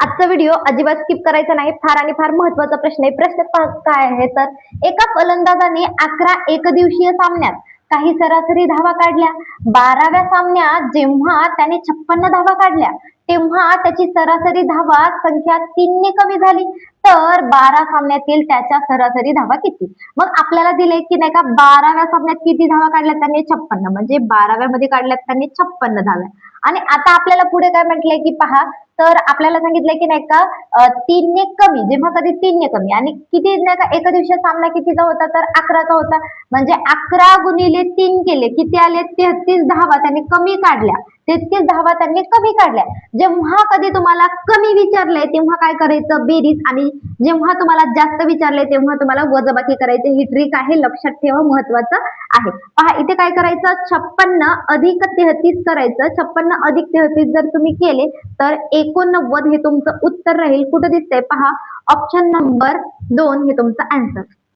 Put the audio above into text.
आजचा व्हिडिओ अजिबात स्किप करायचा नाही. फार आणि फार महत्त्वाचा प्रश्न आहे. प्रश्न काय आहे तर एका फलंदाजाने 11 एकदिवसीय सामन्यात काही सरासरी धावा काढल्या. 12व्या सामन्यात जेव्हा त्याने 56 धावा काढल्या तेव्हा त्याची सरासरी धावा संख्या 3 ने कमी झाली. तर 12 सामन्यातील त्याच्या सरासरी धावा किती? मग आपल्याला दिले की नाही का 12व्या सामन्यात किती धावा काढल्या त्याने 56 म्हणजे 12व्या मध्ये काढल्यात त्यांनी 56 धावा. आणि आता आपल्याला पुढे काय म्हटलंय की पहा तर आपल्याला सांगितलंय की नाही का 3 ने कमी जेव्हा कधी 3 ने कमी आणि किती नाही का एका दिवशी सामना कितीचा होता तर 11चा होता. म्हणजे 11 गुणिले 3 केले किती आले 33 धावा त्यांनी कमी काढल्या. 33 धावा त्यांनी कमी काढल्या. जेव्हा कधी तुम्हाला कमी विचारलंय तेव्हा काय करायचं बेरीज आणि जेव्हा तुम्हाला जास्त विचारलंय तेव्हा तुम्हाला वजाबाकी करायचं. ही ट्रिक आहे लक्षात ठेवा महत्वाचं आहे. पहा इथे काय करायचं 56 अधिक 33 करायचं. 56 अधिक 33 जर तुम्ही केले तर 89 हे तुमचं उत्तर राहील. कुठं दिसतंय पहा ऑप्शन नंबर 2 हे तुमचं आन्सर.